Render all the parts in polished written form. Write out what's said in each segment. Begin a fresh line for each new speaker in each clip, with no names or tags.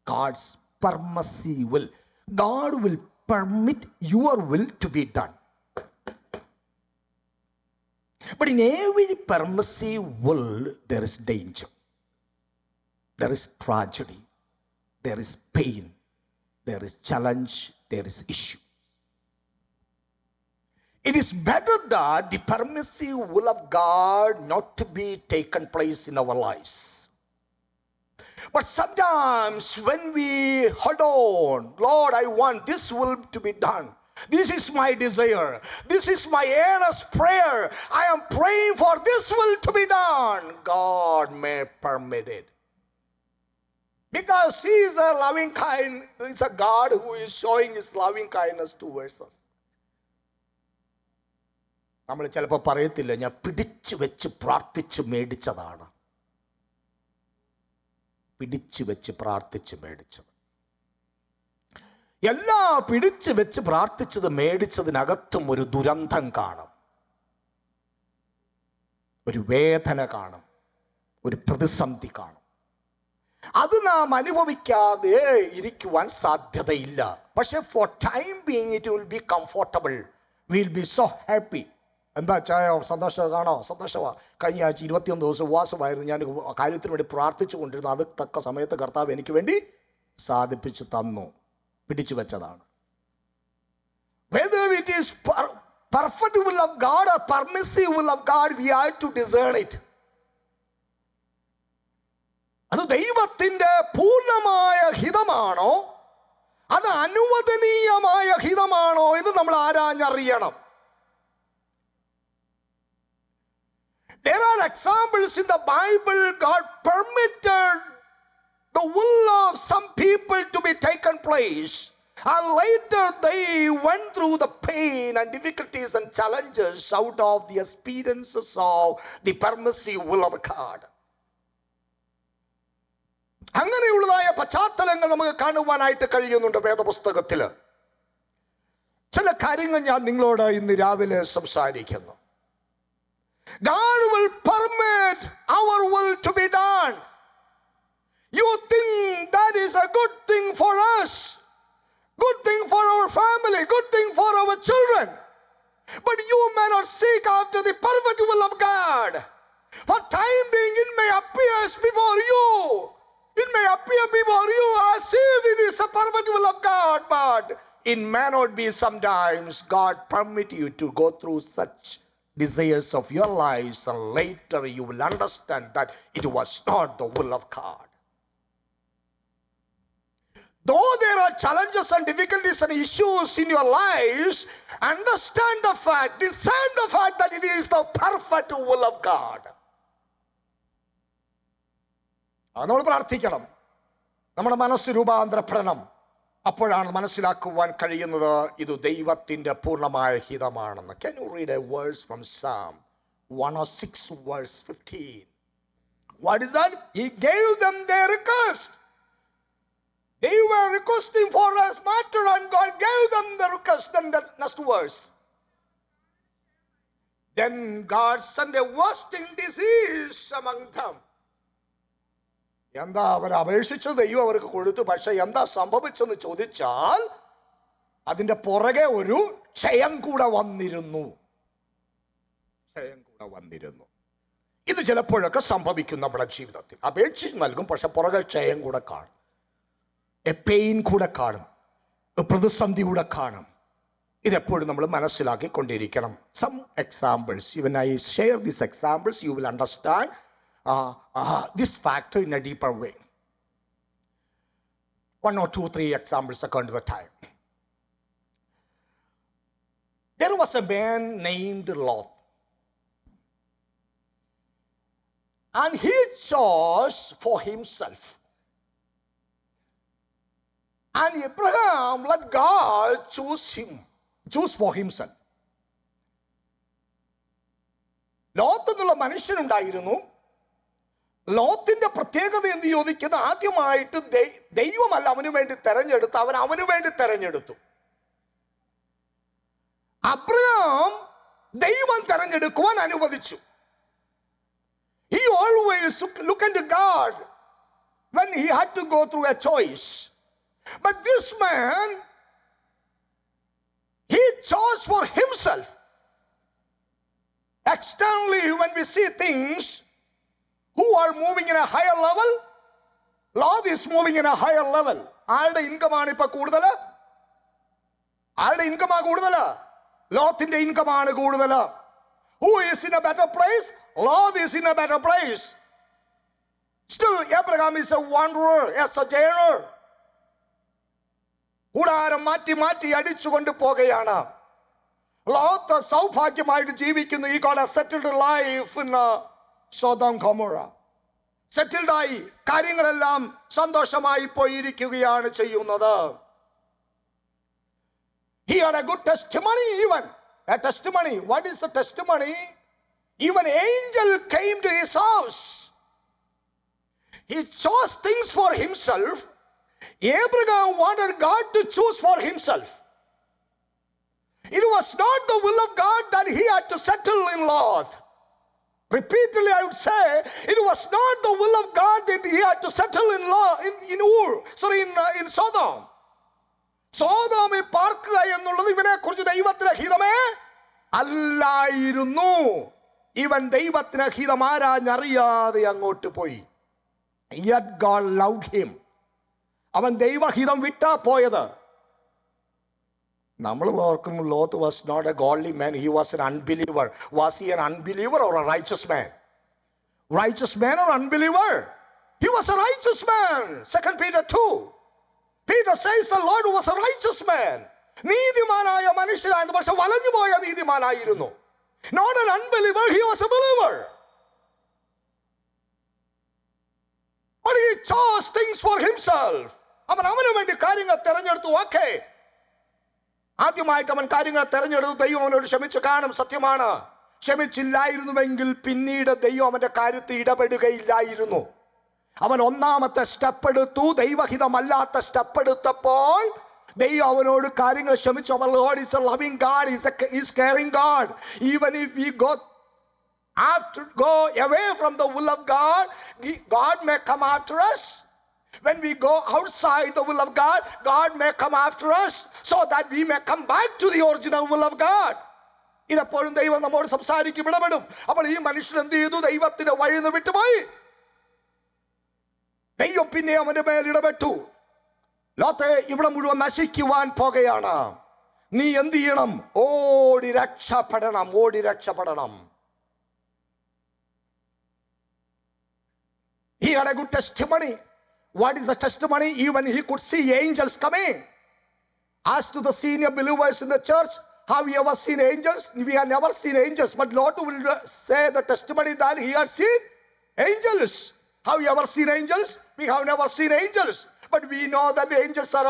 God's permissive will. God will permit your will to be done. But in every permissive will, there is danger. There is tragedy. There is pain. There is challenge. There is issue. It is better that the permissive will of God not to be taken place in our lives. But sometimes when we hold on, Lord, I want this will to be done. This is my desire. This is my earnest prayer. I am praying for this will to be done. God may permit it. Because He is a loving kind. It's a God who is showing His loving kindness towards us. നമ്മൾ ചിലപ്പോൾ പറയത്തില്ല, ഞാൻ പിടിച്ചു വെച്ച് പ്രാർത്ഥിച്ച് മേടിച്ചതാണ്. പിടിച്ചു വെച്ച് പ്രാർത്ഥിച്ച് മേടിച്ചത്. എല്ലാ പിടിച്ചു വെച്ച് പ്രാർത്ഥിച്ചത് മേടിച്ചതിനകത്തും ഒരു ദുരന്തം കാണും, ഒരു വേദന കാണും, ഒരു പ്രതിസന്ധി കാണും. അത് നാം അനുഭവിക്കാതെ ഇരിക്കുവാൻ സാധ്യതയില്ല. പക്ഷെ for time being it will be comfortable. Will be so happy. എന്താ ചായ സന്തോഷമാണോ? സന്തോഷമാണ്. കഴിഞ്ഞ ആഴ്ച 21 ദിവസം ഉപവാസമായിരുന്നു. ഞാൻ കാര്യത്തിന് വേണ്ടി പ്രാർത്ഥിച്ചു കൊണ്ടിരുന്നു. അത് തക്ക സമയത്ത് കർത്താവ് എനിക്ക് വേണ്ടി സാധിപ്പിച്ചു തന്നു. പിടിച്ചു വെച്ചതാണ്. Whether it is perfect will of God or permissive will of God, we have to discern it. അത് ദൈവത്തിന്റെ പൂർണ്ണമായ ഹിതമാണോ, അത് അനുവദനീയമായ ഹിതമാണോ എന്ന് നമ്മൾ ആരാഞ്ഞറിയണം. There are examples in the Bible. God permitted the will of some people to be taken place, and later they went through the pain and difficulties and challenges out of the experiences of the permissive will of God. അങ്ങനെയുള്ളതായ പശ്ചാത്തലങ്ങൾ നമുക്ക് കാണുവാനായിട്ട് കഴിയുന്നുണ്ട് വേദപുസ്തകത്തിൽ. ചില കാര്യങ്ങൾ ഞാൻ നിങ്ങളോട് ഇന്ന് രാവിലെ സംസാരിക്കുന്നു. God will permit our will to be done. You think that is a good thing for us, good thing for our family, good thing for our children. But you may not seek after the perfect will of God. For time being, it may appear before you. It may appear before you as if it is a perfect will of God, but it may not be. Sometimes God permit you to go through such desires of your lives, and later you will understand that it was not the will of God. Though there are challenges and difficulties and issues in your lives, understand the fact, discern the fact that it is the perfect will of God. അത് നമ്മൾ പ്രാർത്ഥിക്കണം. നമ്മുടെ മനസ്സ് രൂപാന്തരപ്പെടണം. അപ്പോഴാണ് മനസ്സിലാക്കുവാൻ കഴിയുന്നത് ഇത് ദൈവത്തിന്റെ പൂർണ്ണമായ ഹിതമാണെന്ന്. Can you read a verse from Psalm 106 verse 15? What is that? He gave them their request. They were requesting for a matter and God gave them the request. Then the next verse. Then God sent a wasting disease among them. എന്താ അവർ അപേക്ഷിച്ചത് ദൈവം അവർക്ക് കൊടുത്തു. പക്ഷെ എന്താ സംഭവിച്ചെന്ന് ചോദിച്ചാൽ അതിന്റെ പുറകെ ഒരു ക്ഷയം കൂടെ വന്നിരുന്നു. ഇത് ചിലപ്പോഴൊക്കെ സംഭവിക്കും നമ്മുടെ ജീവിതത്തിൽ. അപേക്ഷിച്ച് നൽകും, പക്ഷെ പുറകെ ക്ഷയം കൂടെ കാണും, പെയിൻ കൂടെ കാണും, പ്രതിസന്ധി കൂടെ കാണും. ഇതെപ്പോഴും നമ്മൾ മനസ്സിലാക്കിക്കൊണ്ടിരിക്കണം. Some examples, when I share these examples, you will understand this factor in a deeper way. 1 or 2, 3 examples according to the time. There was a man named Lot, and he chose for himself. And Abraham let God choose for himself. Lot എന്നുള്ള മനുഷ്യനുണ്ടായിരുന്നു. ലോത്തിന്റെ പ്രത്യേകത എന്ന് ചോദിക്കുന്നത്, ആദ്യമായിട്ട് ദൈവമല്ല അവന് വേണ്ടി തെരഞ്ഞെടുത്ത്, അവന് വേണ്ടി തെരഞ്ഞെടുത്തു. അബ്രഹാം ദൈവം തെരഞ്ഞെടുക്കുവാൻ അനുവദിച്ചു. He always look unto God when he had to go through a choice. But this man, he chose for himself. Externally, when we see things who are moving in a higher level, Lot is moving in a higher level. ആരുടെ ഇൻകമാണ് ഇപ്പൊ കൂടുതൽ? ആരുടെ ഇൻകമാ കൂടുതൽ? ലോത്തിന്റെ ഇൻകമാണ് കൂടുതൽ. Who is in a better place? Lot is in a better place. Still, Abraham is a wanderer, a sojourner. കൂടാരം മാറ്റി മാറ്റി അടിച്ചുകൊണ്ട് പോകുകയാണ്. ലോത്ത് സൗഭാഗ്യമായിട്ട് ജീവിക്കുന്നു. ഈ got a settled life in Sodom Gomorrah. Settled ആയി, കാര്യങ്ങളെല്ലാം സന്തോഷമായി പോയിരിക്കുകയാണ് ചെയ്യുന്നത്. He had a good testimony even. A testimony. What is the testimony? Even angel came to his house. He chose things for himself. Abraham wanted God to choose for himself. It was not the will of God that he had to settle in Lot. Repeatedly I would say, it was not the will of God that he had to settle in Sodom. സോദോമിൽ പാർക്കുക എന്നുള്ളത് ഇവനെ കുറിച്ച് ദൈവത്തിന് ഹിതമേ അല്ലായിരുന്നു. ഇവൻ ദൈവത്തിന് ഹിതം ആരാഞ്ഞറിയാതെ അങ്ങോട്ട് പോയി. Yet God loved him. അവൻ ദൈവഹിതം വിട്ടാ പോയത്. നമ്മൾ ഓർക്കും Lot was not a godly man, he was an unbeliever. Was he an unbeliever or a righteous man? Righteous man or unbeliever? He was a righteous man. 2 Peter 2. Peter says the Lord was a righteous man. നീതിമാനായ മനുഷ്യനായിരുന്നു, പക്ഷെ വളഞ്ഞുപോയ നീതിമാനായിരുന്നു. Not an unbeliever, he was a believer. But he chose things for himself. അവന് വേണ്ടി കാര്യങ്ങൾ തെരഞ്ഞെടുത്തു. Okay, ആദ്യമായിട്ട് അവൻ കാര്യങ്ങൾ തെരഞ്ഞെടുത്തു. ദൈവം അവനോട് ക്ഷമിച്ചു കാണും, സത്യമാണ്. ക്ഷമിച്ചില്ലായിരുന്നുവെങ്കിൽ പിന്നീട് ദൈവം അവന്റെ കാര്യത്തിൽ ഇടപെടുകയില്ലായിരുന്നു. അവൻ ഒന്നാമത്തെ സ്റ്റെപ്പ് എടുത്തു. ദൈവഹിതമല്ലാത്ത സ്റ്റെപ്പ് എടുത്തപ്പോൾ ദൈവം അവനോട് കാര്യങ്ങൾ ക്ഷമിച്ചു. Our Lord is a loving God, is caring God. Even if we go away from the will of God, God may come after us. When we go outside the will of God, God may come after us so that we may come back to the original will of God. ഇതെപ്പോഴും ദൈവം നമ്മോട് സംസാരിക്കും, ഇടപെടും. അപ്പോൾ ഈ മനുഷ്യൻ എന്ത് ചെയ്തു? ദൈവത്തിന്റെ വഴിയിൽ നിന്ന് വിട്ടുപോയി. ദൈവം പിന്നെ അവന്റെ മേൽ ഇടപെട്ടു. ലോത്തെ, ഇവിടെ മുഴുവൻ നശിക്കുവാൻ പോകുകയാണ്, നീ എന്ത് ചെയ്യണം? ഓടി രക്ഷപ്പെടണം, ഓടി രക്ഷപ്പെടണം. He had a good testimony. What is the testimony? Even he could see angels coming. As to the senior believers in the church, have you ever seen angels? We have never seen angels, but Lord will say the testimony that he had seen angels. Have you ever seen angels? We have never seen angels, but we know that the angels are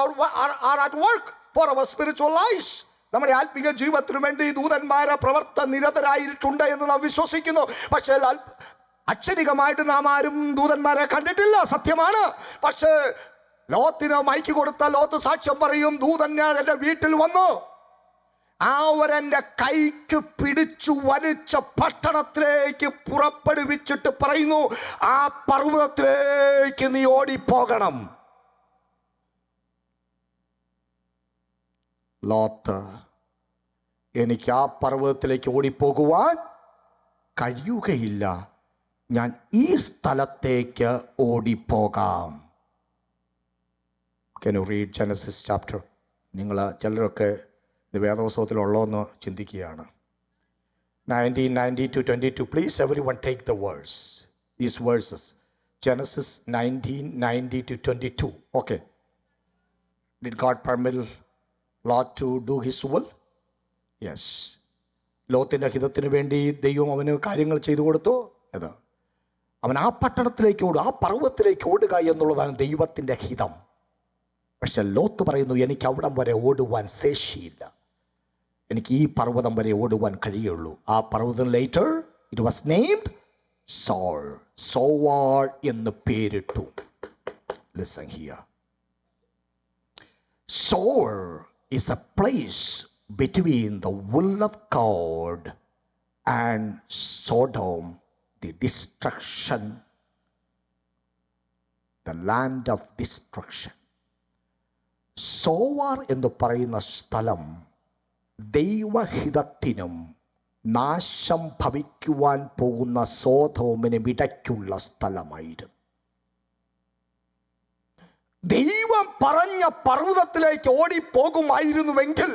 at work for our spiritual lives. നമ്മുടെ ആത്മീക ജീവിതത്തിനു വേണ്ടി ദൂതന്മാരെ പ്രവർത്തന നിരതരായിട്ടുണ്ട് എന്ന് നാം വിശ്വസിക്കുന്നു. പക്ഷേ അക്ഷരികമായിട്ട് നാം ആരും ദൂതന്മാരെ കണ്ടിട്ടില്ല, സത്യമാണ്. പക്ഷേ ലോത്തിന് മൈക്ക് കൊടുത്ത ലോത്ത് സാക്ഷ്യം പറയും, ദൂതൻ എന്റെ വീട്ടിൽ വന്നു, അവരെന്റെ കൈക്ക് പിടിച്ചു വലിച്ച പട്ടണത്തിലേക്ക് പുറപ്പെടുവിച്ചിട്ട് പറയുന്നു, ആ പർവ്വതത്തിലേക്ക് നീ ഓടിപ്പോകണം. ലോത്ത്, എനിക്ക് ആ പർവ്വതത്തിലേക്ക് ഓടിപ്പോകുവാൻ കഴിയുകയില്ല, ഞാൻ ഈ സ്ഥലത്തേക്ക് ഓടിപ്പോകാം. Can you read Genesis chapter? നിങ്ങൾ ചിലരൊക്കെ ഇത് വേദപുസ്തകത്തിലുള്ളതെന്ന് ചിന്തിക്കുകയാണ്. 19:90-22. Please everyone take the verse, these verses. Genesis 19:90-22. Okay. Did God permit Lot to do his will? Yes. ലോത്തിന്റെ ഹിതത്തിന് വേണ്ടി ദൈവം അവന് കാര്യങ്ങൾ ചെയ്തു കൊടുത്തു. അത് അവൻ ആ പട്ടണത്തിലേക്ക് ഓടുക, ആ പർവ്വതത്തിലേക്ക് ഓടുക എന്നുള്ളതാണ് ദൈവത്തിന്റെ ഹിതം. പക്ഷെ ലോത്ത് പറയുന്നു, എനിക്ക് അവിടം വരെ ഓടുവാൻ ശേഷിയില്ല, എനിക്ക് ഈ പർവ്വതം വരെ ഓടുവാൻ കഴിയുള്ളൂ. ആ പർവ്വതം later it was named Soar, Zoar എന്ന് പേരിട്ടു. Listen here. Soar is a place between the will of God and Sodom, the destruction the land of destruction. Zoar എന്ന് പറയുന്ന സ്ഥലം ദൈവഹിതത്തിനും നാശം ഭവിക്കുവാൻ പോകുന്ന സോദോമിനും ഇടയ്ക്കുള്ള സ്ഥലമായിരുന്നു. ദൈവം പറഞ്ഞ പർവ്വതത്തിലേക്ക് ഓടിപ്പോകുമായിരുന്നുവെങ്കിൽ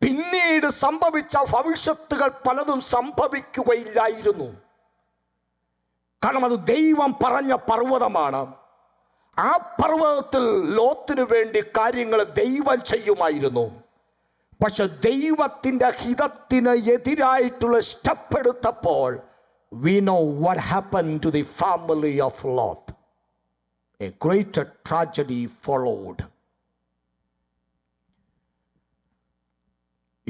പിന്നീട് സംഭവിച്ച ഭവിഷ്യത്തുകൾ പലതും സംഭവിക്കുകയില്ലായിരുന്നു. കാരണം അത് ദൈവം പറഞ്ഞ പർവ്വതമാണ്. ആ പർവ്വതത്തിൽ ലോത്തിനു വേണ്ടി കാര്യങ്ങൾ ദൈവം ചെയ്യുമായിരുന്നു. പക്ഷെ ദൈവത്തിൻ്റെ ഹിതത്തിന് എതിരായിട്ടുള്ള സ്റ്റെപ്പ് എടുത്തപ്പോൾ we know what happened to the family of Lot. A greater tragedy followed.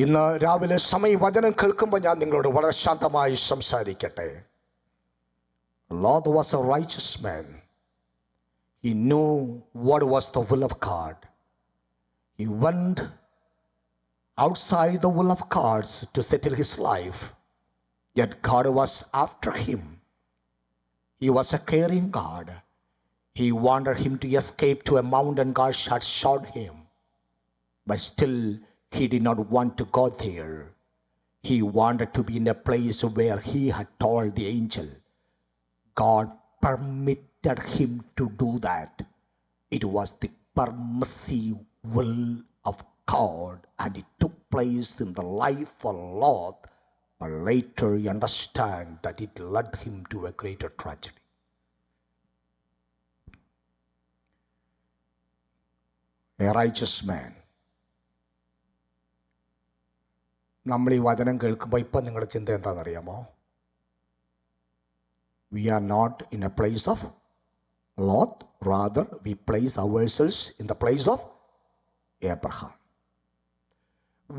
ഇന്ന് രാവിലെ സമയം വചനം കേൾക്കുമ്പോൾ ഞാൻ നിങ്ങളോട് വളരെ ശാന്തമായി സംസാരിക്കട്ടെ. Lot was a righteous man. He knew what was the will of God. He went outside the will of God to settle his life. Yet God was after him. He was a caring God. He wanted him to escape to a mountain God had showed him. But still, he did not want to go there. He wanted to be in a place where he had told the angel. God permitted him to do that. It was the permissive will of God, and it took place in the life of Lot. But later you understand that it led him to a greater tragedy. A righteous man. നമ്മൾ ഈ വചനം കേൾക്കുമ്പോൾ ഇപ്പം നിങ്ങളുടെ ചിന്ത എന്താണെന്നറിയാമോ? We are not in a place of Lot, rather we place ourselves in the place of Abraham.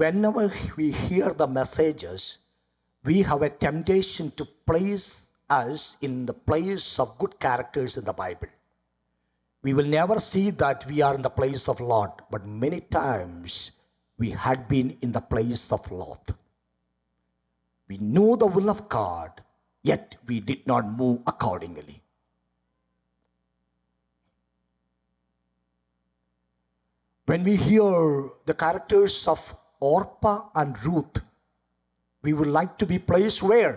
Whenever we hear the messages, we have a temptation to place us in the place of good characters in the Bible. We will never see that we are in the place of Lot, but many times we had been in the place of Lot. We knew the will of God, yet we did not move accordingly. When we hear the characters of Orpah and Ruth, we would like to be placed where?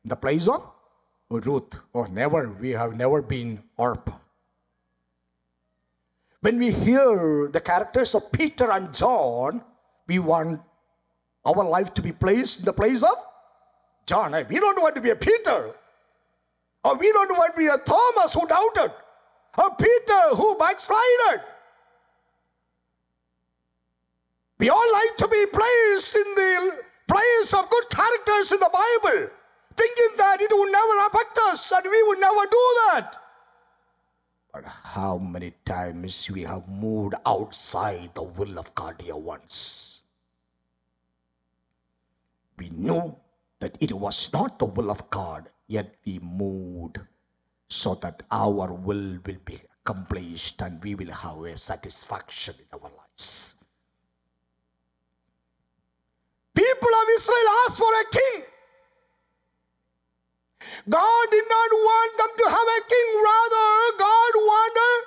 In the place of Ruth. Oh, never. We have never been Orpah. When we hear the characters of Peter and John, we want our life to be placed in the place of John. We don't want to be a Peter. Or we don't want to be a Thomas who doubted. Or Peter who backslided. We all like to be placed in the place of good characters in the Bible, thinking that it would never affect us and we would never do that. But how many times we have moved outside the will of God, dear ones? We knew that it was not the will of God, yet we moved so that our will be accomplished and we will have a satisfaction in our lives. People of Israel asked for a king. God did not want them to have a king. Rather, God wanted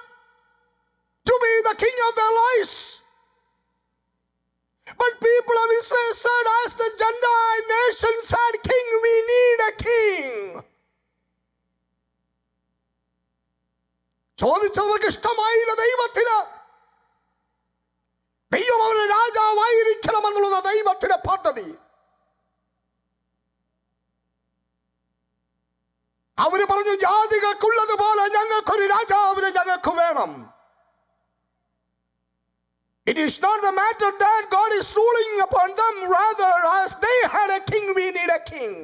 to be the king of their lives. But people of Israel said, as the Gentile nations had king, we need a king. ചോദിച്ചവർക്ക് ഇഷ്ടമായില്ല ദൈവത്തിന്. ദൈവം അവരെ രാജാവായിരിക്കണമെന്നുള്ളത് ദൈവത്തിന്റെ പദ്ധതി. അവര് പറഞ്ഞു, ജാതികൾക്കുള്ളതുപോലെ ഞങ്ങൾക്കൊരു രാജാവിനെ ഞങ്ങൾക്ക് വേണം. It is not the matter that God is ruling upon them. Rather, as they had a king, we need a king.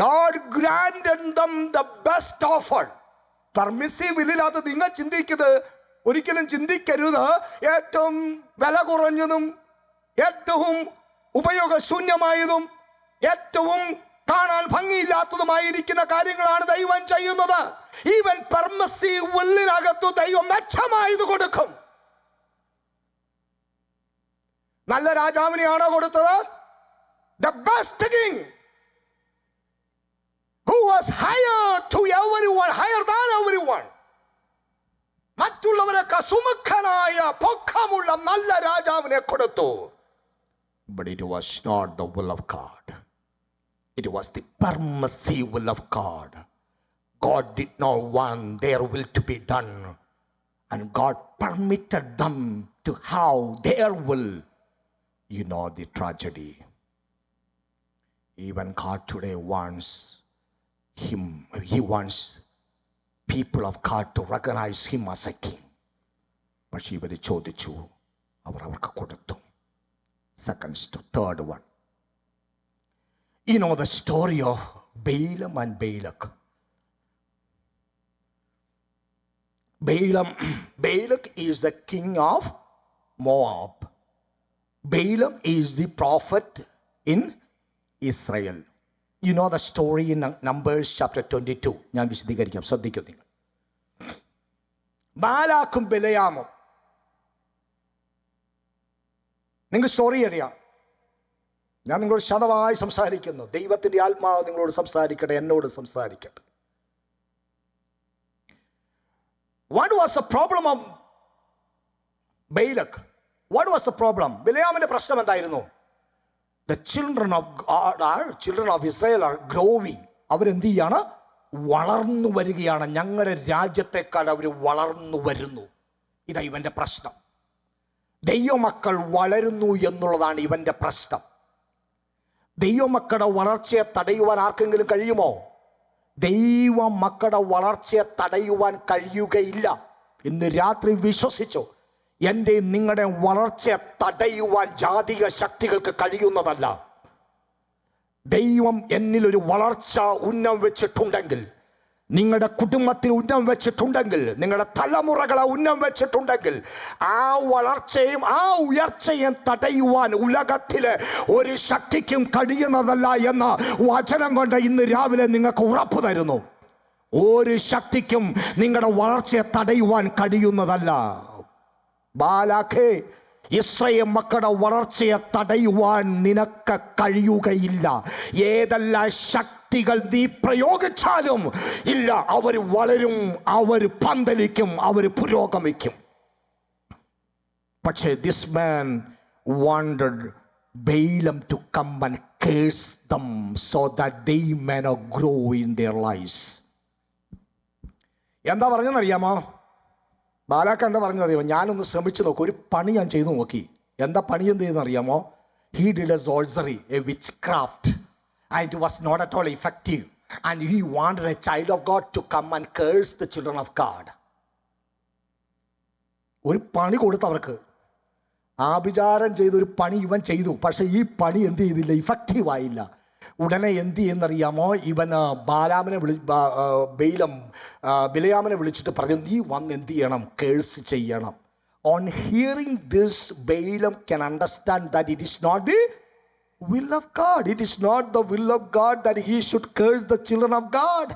God granted them the best offer. Permissive ഇല്ലാതെ നിങ്ങൾ ചിന്തിക്കുന്നത് ഒരിക്കലും ചിന്തിക്കരുത്. ഏറ്റവും വില കുറഞ്ഞതും ഏറ്റവും ഉപയോഗശൂന്യമായതും ഏറ്റവും കാണാൻ ഭംഗിയില്ലാത്തതുമായിരിക്കുന്ന കാര്യങ്ങളാണ് ദൈവം ചെയ്യുന്നത്. ഈവൻ പെർമിസീവ് വില്ലിനകത്തു ദൈവം മെച്ചമായത് കൊടുക്കും. നല്ല രാജാവിനെയാണോ കൊടുത്തത്? The best king. who was higher to everyone, higher than everyone. മറ്റുള്ളവരൊക്കെ സുമുഖനായ പൊക്കമുള്ള നല്ല രാജാവിനെ കൊടുത്തു. But it was not the will of God. It was the permissive will of God. God did not want their will to be done, and God permitted them to have their will. You know the tragedy. Even God today wants him. He wants people of God to recognize him as a king. പക്ഷെ ഇവർ ചോദിച്ചു, അവർക്ക് കൊടുത്തു. Third one. You know the story of Balaam and Balak. Balak is the king of Moab. Balaam is the prophet in Israel. You know the story in Numbers chapter 22. ഞാൻ വിശദീകരിക്കാം, ശ്രദ്ധിക്കൂ നിങ്ങൾ. ബാലാക്കും ബിലയാമും, നിങ്ങൾ സ്റ്റോറി അറിയാം. ഞാൻ നിങ്ങളോട് ശതമായി സംസാരിക്കുന്നു. ദൈവത്തിന്റെ ആത്മാവ് നിങ്ങളോട് സംസാരിക്കട്ടെ, എന്നോട് സംസാരിക്കട്ടെ. What was the problem of Balak? What was the problem? ബിലയാമിന്റെ പ്രശ്നം എന്തായിരുന്നു? The children of God children of Israel are growing. അവരെന്ത് ചെയ്യാണ്? വളർന്നു വരികയാണ്. ഞങ്ങളുടെ രാജ്യത്തെക്കാൾ അവർ വളർന്നു വരുന്നു. ഇതാ ഇവന്റെ പ്രശ്നം. ദൈവമക്കൾ വളരുന്നു എന്നുള്ളതാണ് ഇവന്റെ പ്രശ്നം. ദൈവമക്കളുടെ വളർച്ചയെ തടയുവാൻ ആർക്കെങ്കിലും കഴിയുമോ? ദൈവമക്കളുടെ വളർച്ചയെ തടയുവാൻ കഴിയുകയില്ല. ഇന്ന് രാത്രി വിശ്വസിച്ചോ, എൻ്റെ നിങ്ങളുടെ വളർച്ചയെ തടയുവാൻ ജാതിക ശക്തികൾക്ക് കഴിയുന്നതല്ല. ദൈവം എന്നിലൊരു വളർച്ച ഉന്നം വെച്ചിട്ടുണ്ടെങ്കിൽ, നിങ്ങളുടെ കുടുംബത്തിൽ ഉന്നം വെച്ചിട്ടുണ്ടെങ്കിൽ, നിങ്ങളുടെ തലമുറകളെ ഉന്നം വെച്ചിട്ടുണ്ടെങ്കിൽ, ആ വളർച്ചയും ആ ഉയർച്ചയും തടയുവാൻ ഉലകത്തിലെ ഒരു ശക്തിക്കും കഴിയുന്നതല്ല എന്ന് വചനം കൊണ്ട് ഇന്ന് രാവിലെ നിങ്ങൾക്ക് ഉറപ്പ് തരുന്നു. ഒരു ശക്തിക്കും നിങ്ങളുടെ വളർച്ചയെ തടയുവാൻ കഴിയുന്നതല്ല. ബാലാഖേ, ഇസ്രായേൽ മക്കളുടെ വളർച്ചയെ തടയുവാൻ നിനക്ക് കഴിയുകയില്ല. ഏതെല്ലാം ശക്തികൾ നീ പ്രയോഗിച്ചാലും ഇല്ല. അവർ വളരും, അവർ പന്തലിക്കും, അവർ പുരോഗമിക്കും. പക്ഷേ this man wanted Balaam to come and curse them so that they may not grow in their lives. എന്താ പറഞ്ഞെന്നറിയാമോ? ബാലാക്ക് എന്താ പറഞ്ഞതറിയാമോ? ഞാനൊന്ന് ശ്രമിച്ചു നോക്കും, ഒരു പണി ഞാൻ ചെയ്തു നോക്കി. എന്താ പണി എന്ത് ചെയ്യുന്നറിയാമോ? He did a sorcery, a witchcraft, and it was not at all effective, and he wanted a child of God to come and curse the children of God. ഒരു പണി കൊടുത്തവർക്ക്, ആഭിചാരം ചെയ്തൊരു പണി ഇവൻ ചെയ്തു. പക്ഷെ ഈ പണി എന്ത് ചെയ്തില്ല? ഇഫക്റ്റീവ് ആയില്ല. ഉടനെ എന്ത് ചെയ്യുന്നറിയാമോ? ഇവന് ബിലയാമിനെ വിളിച്ചിട്ട് പറഞ്ഞു, നീ വന്ന് എന്ത് ചെയ്യണം? കേഴ്സ് ചെയ്യണം. On hearing this, Balaam can understand that it is not the will of God. It is not the will of God that he should curse the children of God.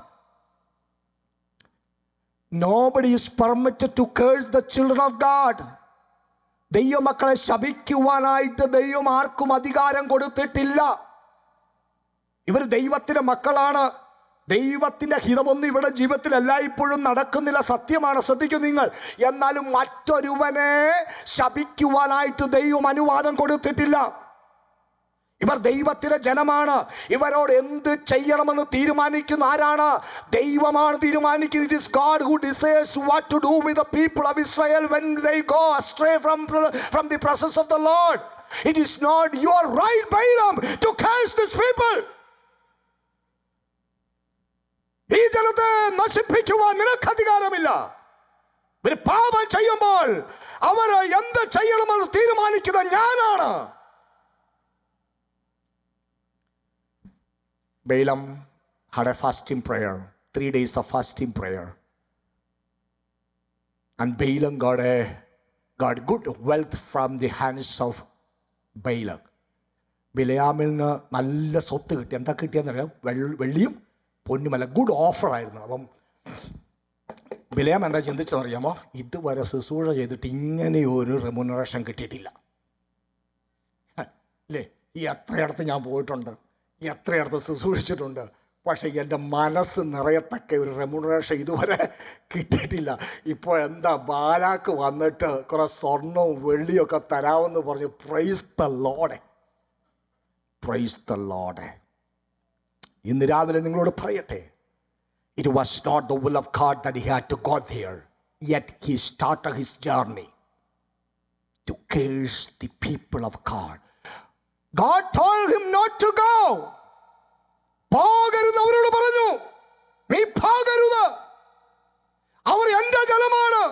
Nobody is permitted to curse the children of God. ദൈവമക്കളെ ശപിക്കുവാനായിട്ട് ദൈവം ആർക്കും അധികാരം കൊടുത്തിട്ടില്ല. ഇവർ ദൈവത്തിന്റെ മക്കളാണ്. ദൈവത്തിന്റെ ഹിതമൊന്നും ഇവിടെ ജീവിതത്തിൽ എല്ലായ്പ്പോഴും നടക്കുന്നില്ല, സത്യമാണ്, ശ്രദ്ധിക്കും നിങ്ങൾ. എന്നാലും മറ്റൊരുവനെ ശപിക്കുവാനായിട്ട് ദൈവം അനുവാദം കൊടുത്തിട്ടില്ല. ഇവർ ദൈവത്തിന്റെ ജനമാണ്. ഇവരോട് എന്ത് ചെയ്യണമെന്ന് തീരുമാനിക്കുന്ന ആരാണ്? ദൈവമാണ് തീരുമാനിക്കുന്നത്. It is God who decides what to do with the people of Israel when they go astray from the presence of the Lord. It is not your right, Balaam, to curse these people. ഈ ജനത്തെ നശിപ്പിക്കുവാൻ നിനക്ക് അധികാരമില്ല. ഒരു പാപം ചെയ്യുമ്പോൾ അവർ എന്ത് ചെയ്യണമെന്ന് തീരുമാനിക്കുന്നത് ഞാനാണ്. Balaam had a fasting prayer, 3 days of fasting prayer, and Balaam got good wealth from the hands of Balak. ബിലയാമിൽ നിന്ന് നല്ല സ്വത്ത് കിട്ടി. എന്താ കിട്ടിയെന്നറിയാം? വെള്ളിയും പൊന്നുമല്ല, ഗുഡ് ഓഫർ ആയിരുന്നു. അപ്പം ബിലയാം എന്താ ചിന്തിച്ചെന്നറിയാമോ? ഇതുവരെ ശുശ്രൂഷ ചെയ്തിട്ട് ഇങ്ങനെ ഒരു റെമ്യൂണറേഷൻ കിട്ടിയിട്ടില്ല അല്ലേ? ഈ എത്രയിടത്ത് ഞാൻ പോയിട്ടുണ്ട്, എത്രയിടത്ത് ശുശ്രൂഷിച്ചിട്ടുണ്ട്. പക്ഷെ എൻ്റെ മനസ്സ് നിറയത്തക്ക ഒരു റെമ്യൂണറേഷൻ ഇതുവരെ കിട്ടിയിട്ടില്ല. ഇപ്പോൾ എന്താ ബാലാക്ക് വന്നിട്ട് കുറെ സ്വർണവും വെള്ളിയൊക്കെ തരാമെന്ന് പറഞ്ഞു. Praise the Lord, praise the Lord. ഇന്ന് രാവിലെ നിങ്ങളോട് പറയട്ടെ, it was not the will of God that he had to go there, yet he started his journey to curse the people of God. God told him not to go. പോകരുത് അവരോട് പറഞ്ഞു, നീ പോകരുത്, അവർ എന്റെ ജനമാണ്,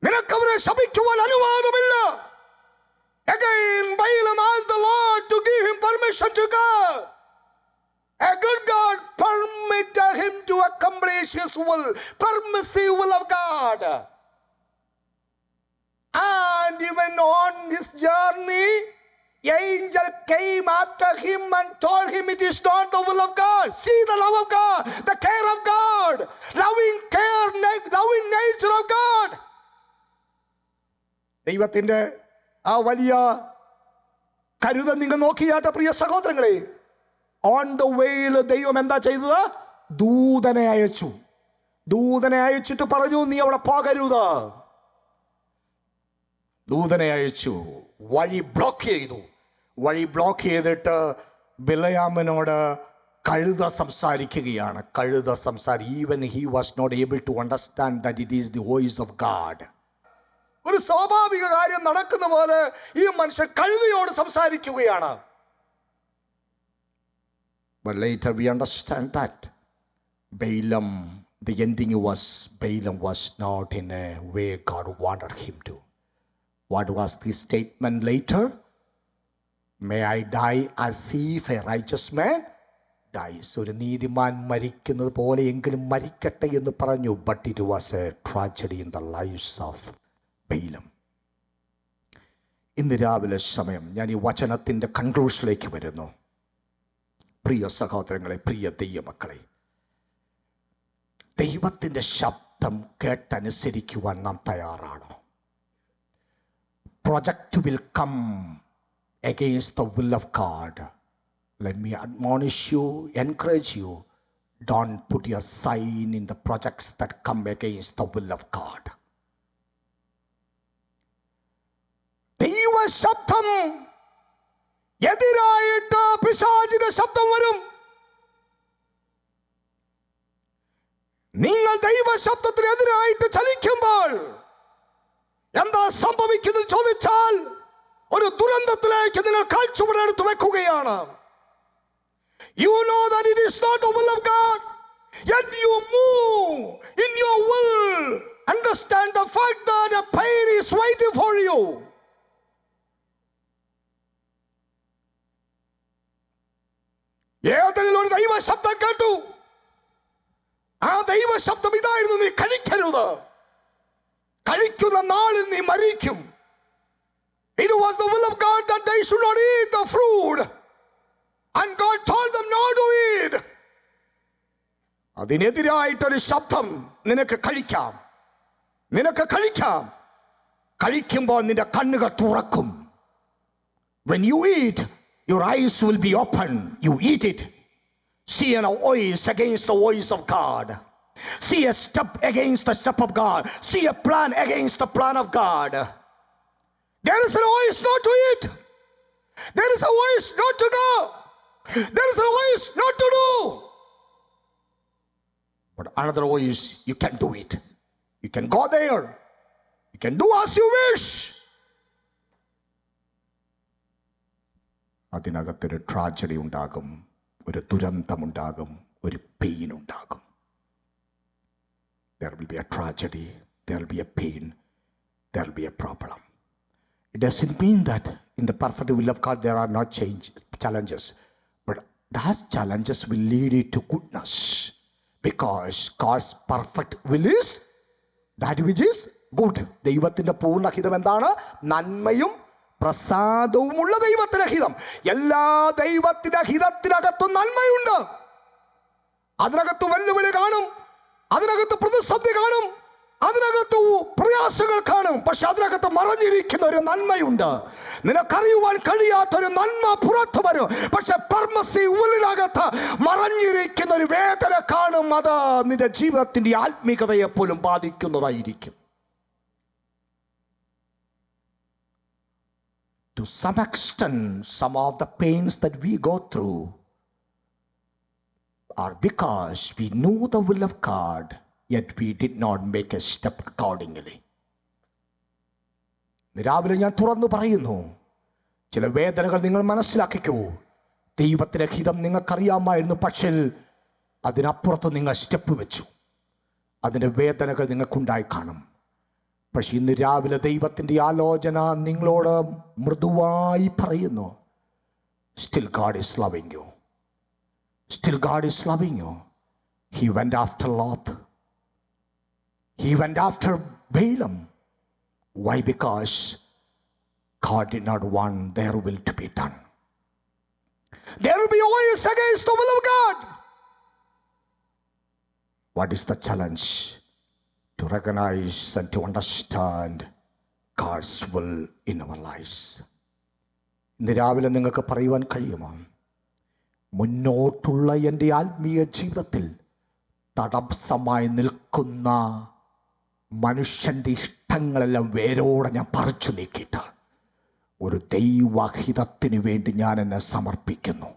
നിനക്കവരെ ശപിക്കുവാൻ അനുവാദമില്ല. Again Balaam asked the Lord to give him permission to go. A good God permitted him to accomplish his will, permissive will of God. And even on his journey, angel came after him and told him it is not the will of God. See the love of God, the care of God, loving care, loving nature of God. ദൈവത്തിന്റെ ആ വലിയ കരുതൽ നിങ്ങൾ നോക്കിയാട്ടെ പ്രിയ സഹോദരങ്ങളെ. On the വേയിൽ ദൈവം എന്താ ചെയ്തത്? ദൂതനെ അയച്ചു. ദൂതനെ അയച്ചിട്ട് പറഞ്ഞു, നീ അവിടെ പോകരുത്. ദൂതനെ അയച്ചു, വഴി ബ്ലോക്ക് ചെയ്തു. വഴി ബ്ലോക്ക് ചെയ്തിട്ട് ബിലയാമിനോട് കഴുത സംസാരിക്കുകയാണ്. കഴുത even he was not able to understand that it is the voice of God. ഒരു സ്വാഭാവിക കാര്യം നടക്കുന്ന പോലെ ഈ മനുഷ്യൻ കഴുതയോട് സംസാരിക്കുകയാണ്. But later we understand that Balaam, the ending was Balaam was not in a way God wanted him to. What was the statement later? May I die as if a righteous man dies. ഒരു നീതിമാൻ മരിക്കുന്നത് പോലെ എങ്കിലും മരിക്കട്ടെ എന്ന് പറഞ്ഞു. But it was a tragedy in the lives of Balaam. ഇന്ന് രാവിലെ സമയം ഞാൻ ഈ വചനത്തിൻ്റെ കൺക്ലൂഷനിലേക്ക് വരുന്നു. പ്രിയ സഹോദരങ്ങളെ, പ്രിയ ദൈവമക്കളെ, ദൈവത്തിൻ്റെ ശബ്ദം കേട്ടനുസരിക്കുവാൻ നാം തയ്യാറാണോ? Project will come against the will of God. Let me admonish you, encourage you, don't put your sign in the projects that come against the will of God. ദൈവ ശബ്ദം എതിരായിട്ട് പിശാചിന്റെ ശബ്ദം വരും. നിങ്ങൾ ദൈവ ശബ്ദത്തിനെതിരായിട്ട് ചലിക്കുമ്പോൾ എന്താ സംഭവിക്കുന്നത് ചോദിച്ചാൽ, ഒരു ദുരന്തത്തിലേക്ക് നിങ്ങൾ കാൽച്ചുവടെടുത്ത് വെക്കുകയാണ്. You know that it is not the will of God, yet you move in your will. Understand the fact that a pain is waiting for you. ഏതെങ്കിലും ഒരു ദൈവ ശബ്ദം കേട്ടു, ആ ദൈവ ശബ്ദം ഇതായിരുന്നു, നീ കഴിക്കരുത്, കഴിക്കുന്ന നാളിൽ നീ മരിക്കും. It was the will of God that they should not eat the fruit, and God told them not to eat. അതിനെതിരായിട്ടൊരു ശബ്ദം നിനക്ക് കഴിക്കാം, നിനക്ക് കഴിക്കാം. കഴിക്കുമ്പോൾ നിന്റെ കണ്ണുകൾ തുറക്കും. When you eat, your eyes will be open. You eat it. See a voice against the voice of God. See a step against the step of God. See a plan against the plan of God. There is a voice not to eat. There is a voice not to go. There is a voice not to do. But another voice, you can do it. You can go there. You can do as you wish. അതിനകത്തൊരു tragedy ഉണ്ടാകും, ഒരു ദുരന്തമുണ്ടാകും, ഒരു pain ഉണ്ടാകും. There will be a tragedy, there will be a pain, there will be a problem. It doesn't mean that in the perfect will of God there are no challenges, but those challenges will lead you to goodness, because God's perfect will is that which is good. ദൈവത്തിൻ്റെ പൂർണ്ണഹിതം എന്താണ്? നന്മയും പ്രസാദവുമുള്ള ദൈവത്തിന്റെ ഹിതം. എല്ലാ ദൈവത്തിന്റെ ഹിതത്തിനകത്തും നന്മയുണ്ട്. അതിനകത്ത് വെല്ലുവിളി കാണും, അതിനകത്ത് പ്രതിസന്ധി കാണും, അതിനകത്ത് പ്രയാസങ്ങൾ കാണും, പക്ഷെ അതിനകത്ത് മറഞ്ഞിരിക്കുന്ന ഒരു നന്മയുണ്ട്. നിനക്കറിയുവാൻ കഴിയാത്തൊരു നന്മ പുറത്തു വരും, പക്ഷെ പർമസി ഉള്ളിനകത്ത് മറഞ്ഞിരിക്കുന്ന ഒരു വേദന കാണും. അത് നിന്റെ ജീവിതത്തിന്റെ ആത്മീയതയെ പോലും ബാധിക്കുന്നതായിരിക്കും. To some extent, some of the pains that we go through are because we know the will of God, yet we did not make a step accordingly. രാവിലെ ഞാൻ തുറന്നു പറയുന്നു, ചില വേദനകൾ നിങ്ങൾ മനസ്സിലാക്കിക്കൂ. ദൈവത്തിന്റെ ഹിതം നിങ്ങൾക്കറിയാമായിരുന്നു, പക്ഷേ അതിനപ്പുറത്ത് നിങ്ങൾ സ്റ്റെപ്പ് വെച്ചു. അതിൻ്റെ വേദനകൾ നിങ്ങൾക്കുണ്ടായി കാണും. പക്ഷെ ഇന്ന് രാവിലെ ദൈവത്തിൻ്റെ ആലോചന നിങ്ങളോട് മൃദുവായി പറയുന്നു, still God is loving you. Still God is loving you. He went after Lot. He went after Balaam. Why? Because God did not want their will to be done. There will be always against the will of God. What is the challenge? To recognize and to understand God's will in our lives. ഇന്ന് രാവിലെ നിങ്ങൾക്ക് പറയുവാൻ കഴിയുമോ, മുന്നോട്ടുള്ള എൻ്റെ ആത്മീയ ജീവിതത്തിൽ തടസ്സമായി നിൽക്കുന്ന മനുഷ്യൻ്റെ ഇഷ്ടങ്ങളെല്ലാം വേരോടെ ഞാൻ പറിച്ചു നീക്കിയിട്ട് ഒരു ദൈവഹിതത്തിന് വേണ്ടി ഞാൻ എന്നെ സമർപ്പിക്കുന്നു.